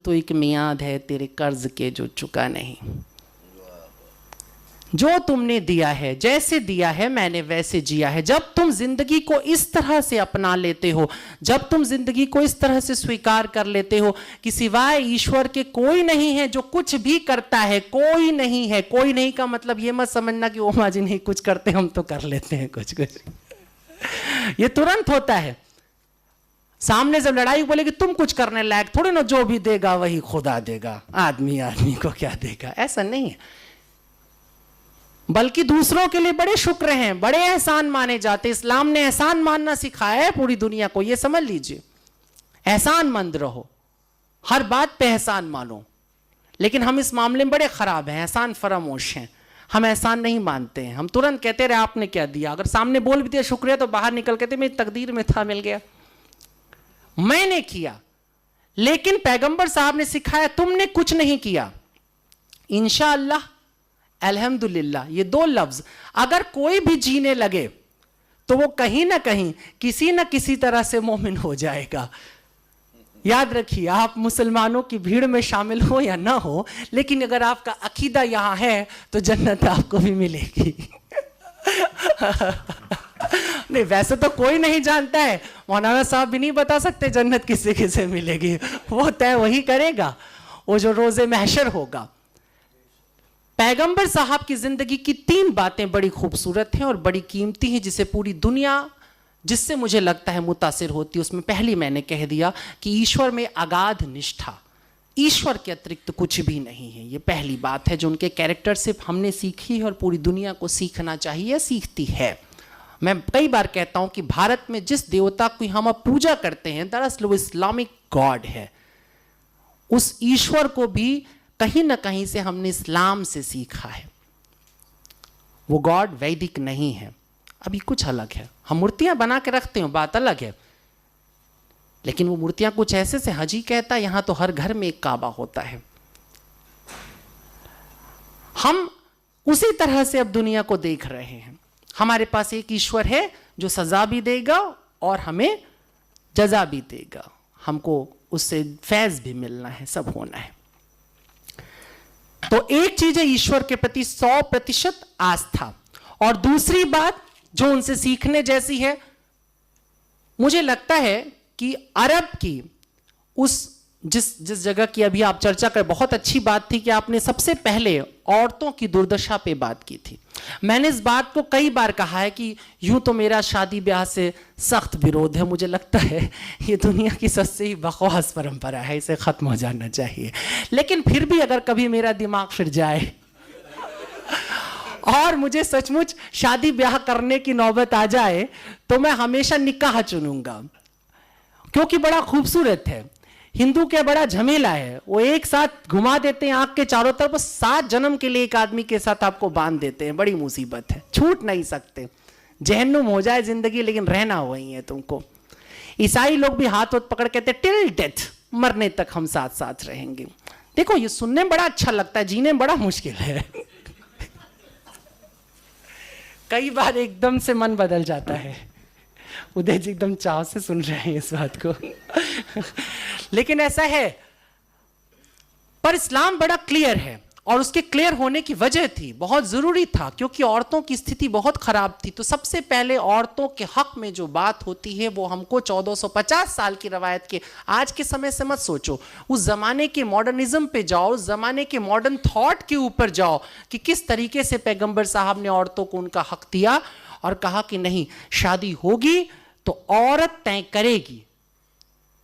तो एक मियाद है तेरे कर्ज के जो चुका नहीं। जो तुमने दिया है, जैसे दिया है मैंने वैसे जिया है। जब तुम जिंदगी को इस तरह से अपना लेते हो, जब तुम जिंदगी को इस तरह से स्वीकार कर लेते हो कि सिवाय ईश्वर के कोई नहीं है जो कुछ भी करता है, कोई नहीं है। कोई नहीं का मतलब ये मत समझना कि ओमा जी नहीं कुछ करते हम तो कर लेते हैं कुछ कुछ। ये तुरंत होता है। सामने जब लड़ाई बोले कि तुम कुछ करने लायक थोड़े ना, जो भी देगा वही खुदा देगा, आदमी आदमी को क्या देगा, ऐसा नहीं है। बल्कि दूसरों के लिए बड़े शुक्र हैं, बड़े एहसान माने जाते। इस्लाम ने एहसान मानना सिखाया है पूरी दुनिया को, ये समझ लीजिए। एहसानमंद रहो, हर बात पे एहसान मानो। लेकिन हम इस मामले में बड़े खराब हैं, एहसान फरामोश हैं। हम एहसान नहीं मानते हैं, हम तुरंत कहते रहे आपने क्या दिया। अगर सामने बोल भी दिया शुक्रिया तो बाहर निकल कहते मेरी तकदीर में था, मिल गया, मैंने किया। लेकिन पैगंबर साहब ने सिखाया तुमने कुछ नहीं किया, इंशाअल्लाह, अल्हम्दुलिल्लाह, ये दो लफ्ज अगर कोई भी जीने लगे तो वो कहीं ना कहीं किसी ना किसी तरह से मोमिन हो जाएगा। याद रखिए, आप मुसलमानों की भीड़ में शामिल हो या ना हो, लेकिन अगर आपका अकीदा यहां है तो जन्नत आपको भी मिलेगी। नहीं, वैसे तो कोई नहीं जानता है, मौलाना साहब भी नहीं बता सकते जन्नत किसे किसे मिलेगी, वो तय वही करेगा, वो जो रोजे महशर होगा। पैगंबर साहब की जिंदगी की 3 बातें बड़ी खूबसूरत हैं और बड़ी कीमती हैं, जिसे पूरी दुनिया, जिससे मुझे लगता है मुतासिर होती है। उसमें पहली मैंने कह दिया कि ईश्वर में अगाध निष्ठा, ईश्वर के अतिरिक्त कुछ भी नहीं है। ये पहली बात है जो उनके कैरेक्टर से हमने सीखी है और पूरी दुनिया को सीखना चाहिए, सीखती है। मैं कई बार कहता हूं कि भारत में जिस देवता की हम अब पूजा करते हैं, दरअसल वो इस्लामिक गॉड है। उस ईश्वर को भी कहीं ना कहीं से हमने इस्लाम से सीखा है। वो गॉड वैदिक नहीं है, अभी कुछ अलग है। हम मूर्तियां बना के रखते हैं, बात अलग है, लेकिन वो मूर्तियां कुछ ऐसे से हजी कहता है, यहां तो हर घर में एक काबा होता है। हम उसी तरह से अब दुनिया को देख रहे हैं। हमारे पास एक ईश्वर है जो सजा भी देगा और हमें जजा भी देगा, हमको उससे फैज भी मिलना है, सब होना है। तो एक चीज है ईश्वर के प्रति 100% आस्था, और दूसरी बात जो उनसे सीखने जैसी है, मुझे लगता है कि अरब की उस जिस जगह की अभी आप चर्चा कर, बहुत अच्छी बात थी कि आपने सबसे पहले औरतों की दुर्दशा पे बात की थी। मैंने इस बात को कई बार कहा है कि यूं तो मेरा शादी ब्याह से सख्त विरोध है, मुझे लगता है ये दुनिया की सबसे ही बकवास परंपरा है, इसे खत्म हो जाना चाहिए। लेकिन फिर भी अगर कभी मेरा दिमाग फिर जाए और मुझे सचमुच शादी ब्याह करने की नौबत आ जाए तो मैं हमेशा निकाह चुनूंगा, क्योंकि बड़ा खूबसूरत है। हिंदू क्या बड़ा झमेला है, वो एक साथ घुमा देते हैं आंख के चारों तरफ, 7 जन्म के लिए एक आदमी के साथ आपको बांध देते हैं, बड़ी मुसीबत है, छूट नहीं सकते। जहन्नुम हो जाए जिंदगी लेकिन रहना वही है तुमको। ईसाई लोग भी हाथ पकड़ कहते टिल डेथ, मरने तक हम साथ साथ रहेंगे। देखो ये सुनने में बड़ा अच्छा लगता है, जीने में बड़ा मुश्किल है। कई बार एकदम से मन बदल जाता है। उदय जी एकदम चाव से सुन रहे हैं इस बात को। लेकिन ऐसा है, पर इस्लाम बड़ा क्लियर है, और उसके क्लियर होने की वजह थी, बहुत जरूरी था, क्योंकि औरतों की स्थिति बहुत खराब थी। तो सबसे पहले औरतों के हक में जो बात होती है वो हमको 1450 साल की रवायत के, आज के समय से मत सोचो, उस जमाने के मॉडर्निज्म पे जाओ, उस जमाने के मॉडर्न थॉट के ऊपर जाओ कि किस तरीके से पैगंबर साहब ने औरतों को उनका हक दिया और कहा कि नहीं, शादी होगी तो औरत तय करेगी।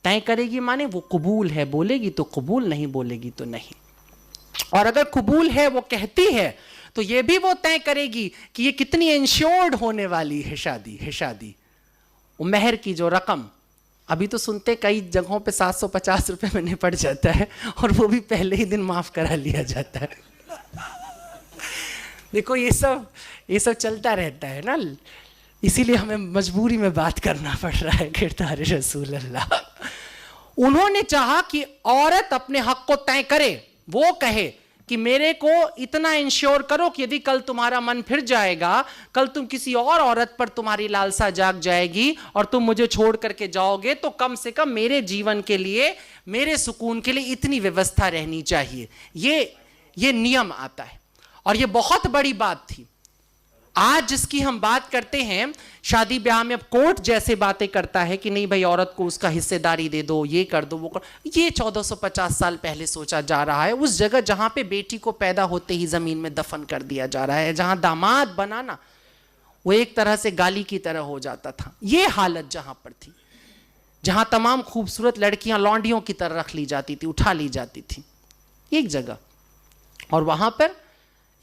तय करेगी माने वो कबूल है बोलेगी तो कबूल, नहीं बोलेगी तो नहीं। और अगर कबूल है वो कहती है तो ये भी वो तय करेगी कि ये कितनी इंश्योर्ड होने वाली है शादी। वो मेहर की जो रकम, अभी तो सुनते कई जगहों पे 750 रुपए में निपट जाता है, और वो भी पहले ही दिन माफ करा लिया जाता है। देखो ये सब चलता रहता है ना, इसीलिए हमें मजबूरी में बात करना पड़ रहा है। किरदार रसूल अल्लाह, उन्होंने चाहा कि औरत अपने हक को तय करे, वो कहे कि मेरे को इतना इंश्योर करो कि यदि कल तुम्हारा मन फिर जाएगा, कल तुम किसी और औरत पर तुम्हारी लालसा जाग जाएगी और तुम मुझे छोड़ करके जाओगे, तो कम से कम मेरे जीवन के लिए, मेरे सुकून के लिए इतनी व्यवस्था रहनी चाहिए। ये नियम आता है और ये बहुत बड़ी बात थी। आज जिसकी हम बात करते हैं, शादी ब्याह में अब कोर्ट जैसे बातें करता है कि नहीं भाई औरत को उसका हिस्सेदारी दे दो, ये कर दो, वो कर, ये 1450 साल पहले सोचा जा रहा है। उस जगह जहां पे बेटी को पैदा होते ही जमीन में दफन कर दिया जा रहा है, जहां दामाद बनाना वो एक तरह से गाली की तरह हो जाता था, ये हालत जहां पर थी, जहां तमाम खूबसूरत लड़कियां लौंडियों की तरह रख ली जाती थी, उठा ली जाती थी एक जगह, और वहां पर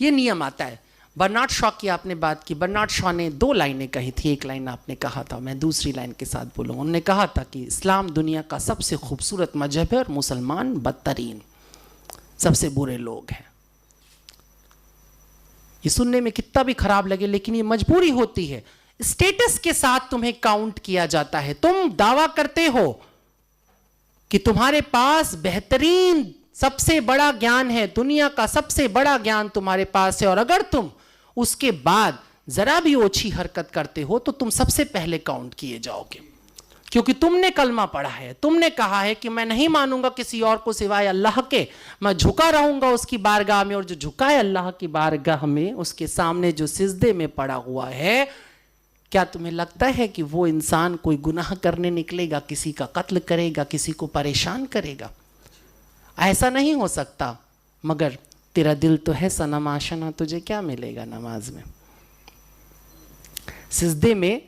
यह नियम आता है। बर्नार्ड शॉ की आपने बात की, बर्नार्ड शॉ ने 2 लाइनें कही थी, एक लाइन आपने कहा था, मैं दूसरी लाइन के साथ बोलूँगा। उन्होंने कहा था कि इस्लाम दुनिया का सबसे खूबसूरत मजहब है और मुसलमान बदतरीन, सबसे बुरे लोग हैं। ये सुनने में कितना भी खराब लगे, लेकिन ये मजबूरी होती है। स्टेटस के साथ तुम्हें काउंट किया जाता है। तुम दावा करते हो कि तुम्हारे पास बेहतरीन सबसे बड़ा ज्ञान है, दुनिया का सबसे बड़ा ज्ञान तुम्हारे पास है, और अगर तुम उसके बाद जरा भी ओछी हरकत करते हो तो तुम सबसे पहले काउंट किए जाओगे, क्योंकि तुमने कलमा पढ़ा है, तुमने कहा है कि मैं नहीं मानूंगा किसी और को सिवाय अल्लाह के, मैं झुका रहूंगा उसकी बारगाह में, और जो झुका है अल्लाह की बारगाह में, उसके सामने जो सिजदे में पड़ा हुआ है, क्या तुम्हें लगता है कि वो इंसान कोई गुनाह करने निकलेगा, किसी का कत्ल करेगा, किसी को परेशान करेगा? ऐसा नहीं हो सकता। मगर तेरा दिल तो है सनम आशना, तुझे क्या मिलेगा नमाज में? सिजदे में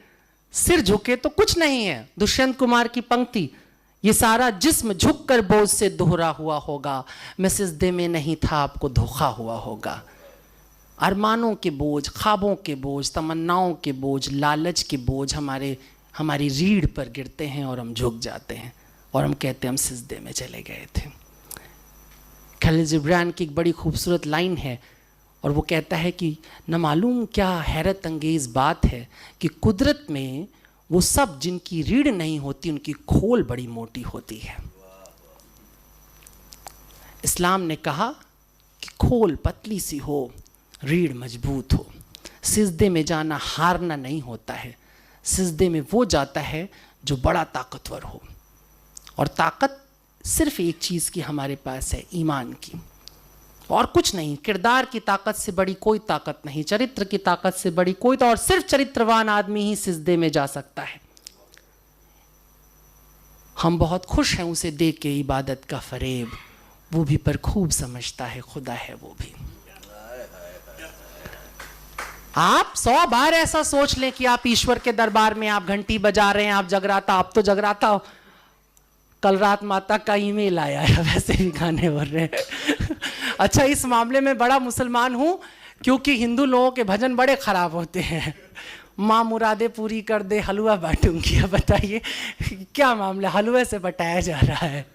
सिर झुके तो कुछ नहीं है। दुष्यंत कुमार की पंक्ति, ये सारा जिस्म झुककर बोझ से दोहरा हुआ होगा, मैं सिजदे में नहीं था आपको धोखा हुआ होगा। अरमानों के बोझ, ख्वाबों के बोझ, तमन्नाओं के बोझ, लालच के बोझ हमारी रीढ़ पर गिरते हैं और हम झुक जाते हैं और हम कहते हैं हम सिजदे में चले गए थे। खलील जिब्रान की एक बड़ी खूबसूरत लाइन है और वो कहता है कि न मालूम क्या हैरत अंगेज़ बात है कि कुदरत में वो सब जिनकी रीढ़ नहीं होती उनकी खोल बड़ी मोटी होती है। इस्लाम ने कहा कि खोल पतली सी हो, रीढ़ मजबूत हो। सिजदे में जाना हारना नहीं होता है, सिजदे में वो जाता है जो बड़ा ताकतवर हो, और ताकत सिर्फ एक चीज़ की हमारे पास है, ईमान की, और कुछ नहीं। किरदार की ताकत से बड़ी कोई ताकत नहीं, चरित्र की ताकत से बड़ी कोई, तो और सिर्फ चरित्रवान आदमी ही सिजदे में जा सकता है। हम बहुत खुश हैं उसे देख के, इबादत का फरेब वो भी पर खूब समझता है खुदा है वो भी। आप 100 बार ऐसा सोच लें कि आप ईश्वर के दरबार में आप घंटी बजा रहे हैं, आप जगराता, आप तो जगराता हो। कल रात माता का ईमेल आया है, वैसे भी गाने बोल रहे हैं। अच्छा, इस मामले में बड़ा मुसलमान हूं क्योंकि हिंदू लोगों के भजन बड़े खराब होते हैं। माँ मुरादे पूरी कर दे, हलवा बांटूंगी। अब बताइए क्या मामला, हलवे से बटाया जा रहा है।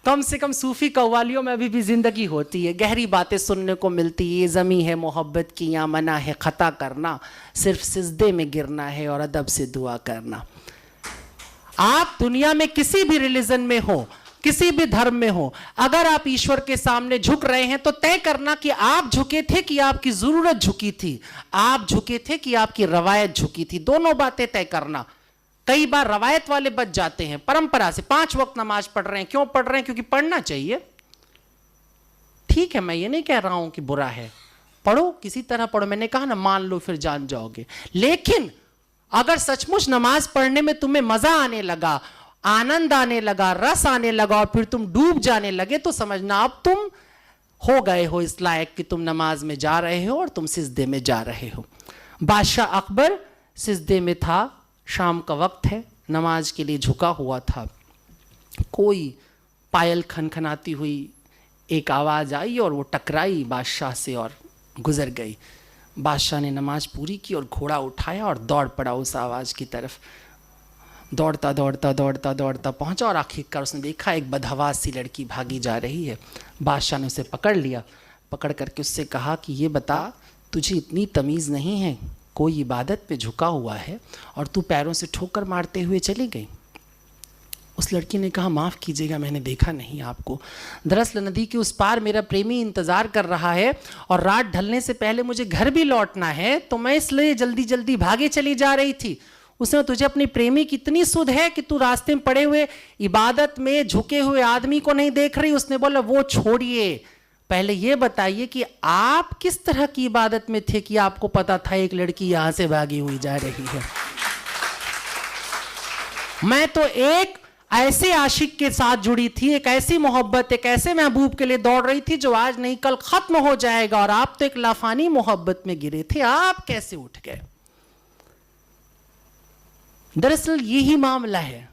कम से कम सूफी कव्वालियों में अभी भी जिंदगी होती है, गहरी बातें सुनने को मिलती है। ये ज़मी है मोहब्बत की, यहाँ मना है खता करना, सिर्फ सिजदे में गिरना है और अदब से दुआ करना। आप दुनिया में किसी भी रिलीजन में हो, किसी भी धर्म में हो, अगर आप ईश्वर के सामने झुक रहे हैं तो तय करना कि आप झुके थे कि आपकी जरूरत झुकी थी, आप झुके थे कि आपकी रवायत झुकी थी। दोनों बातें तय करना। कई बार रवायत वाले बच जाते हैं, परंपरा से 5 वक्त नमाज पढ़ रहे हैं। क्यों पढ़ रहे हैं? क्योंकि पढ़ना चाहिए। ठीक है, मैं ये नहीं कह रहा हूं कि बुरा है, पढ़ो, किसी तरह पढ़ो। मैंने कहा ना, मान लो फिर जान जाओगे। लेकिन अगर सचमुच नमाज पढ़ने में तुम्हें मजा आने लगा, आनंद आने लगा, रस आने लगा और फिर तुम डूब जाने लगे, तो समझना अब तुम हो गए हो इस लायक कि तुम नमाज में जा रहे हो और तुम सिजदे में जा रहे हो। बादशाह अकबर सिजदे में था, शाम का वक्त है, नमाज के लिए झुका हुआ था। कोई पायल खनखनाती हुई एक आवाज़ आई और वो टकराई बादशाह से और गुजर गई। बादशाह ने नमाज पूरी की और घोड़ा उठाया और दौड़ पड़ा उस आवाज़ की तरफ। दौड़ता दौड़ता दौड़ता दौड़ता पहुंचा और आखिरकार उसने देखा एक बदहवास सी लड़की भागी जा रही है। बादशाह ने उसे पकड़ लिया, पकड़ करके उससे कहा कि ये बता, तुझे इतनी तमीज़ नहीं है, कोई इबादत पे झुका हुआ है और तू पैरों से ठोकर मारते हुए चली गई। उस लड़की ने कहा, माफ़ कीजिएगा, मैंने देखा नहीं आपको। दरअसल नदी के उस पार मेरा प्रेमी इंतज़ार कर रहा है और रात ढलने से पहले मुझे घर भी लौटना है, तो मैं इसलिए जल्दी जल्दी भागे चली जा रही थी। उसने, तुझे अपनी प्रेमी की इतनी सुध है कि तू रास्ते में पड़े हुए इबादत में झुके हुए आदमी को नहीं देख रही? उसने बोला, वो छोड़िए, पहले ये बताइए कि आप किस तरह की इबादत में थे कि आपको पता था एक लड़की यहां से भागी हुई जा रही है? मैं तो एक ऐसे आशिक के साथ जुड़ी थी, एक ऐसी मोहब्बत, एक ऐसे महबूब के लिए दौड़ रही थी जो आज नहीं कल खत्म हो जाएगा, और आप तो एक लाफानी मोहब्बत में गिरे थे, आप कैसे उठ गए? दरअसल यही मामला है।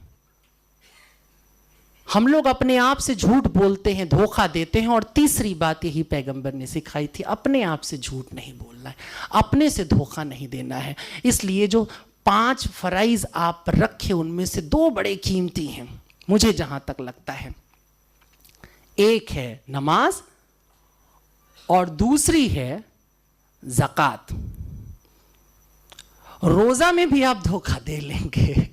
हम लोग अपने आप से झूठ बोलते हैं, धोखा देते हैं, और तीसरी बात यही पैगंबर ने सिखाई थी, अपने आप से झूठ नहीं बोलना है, अपने से धोखा नहीं देना है। इसलिए जो 5 फराइज आप रखे, उनमें से 2 बड़े कीमती हैं मुझे जहां तक लगता है। एक है नमाज और दूसरी है ज़कात। रोजा में भी आप धोखा दे लेंगे,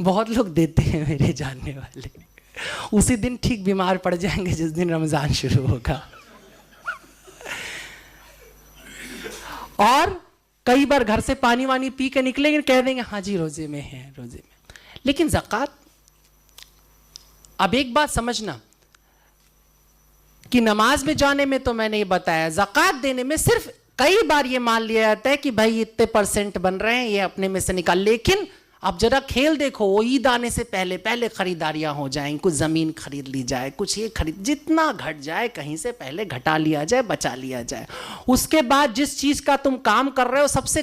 बहुत लोग देते हैं मेरे जानने वाले, उसी दिन ठीक बीमार पड़ जाएंगे जिस दिन रमजान शुरू होगा। और कई बार घर से पानी वानी पी के निकलेंगे, कह देंगे हाँ जी रोजे में है, रोजे में। लेकिन ज़कात, अब एक बात समझना कि नमाज में जाने में तो मैंने ये बताया, ज़कात देने में सिर्फ कई बार ये मान लिया जाता है कि भाई इतने % बन रहे हैं, ये अपने में से निकाल। लेकिन अब जरा खेल देखो, वो ईद आने से पहले पहले खरीदारियां हो जाएं, कुछ ज़मीन खरीद ली जाए, कुछ ये खरीद, जितना घट जाए कहीं से पहले घटा लिया जाए, बचा लिया जाए। उसके बाद जिस चीज़ का तुम काम कर रहे हो सबसे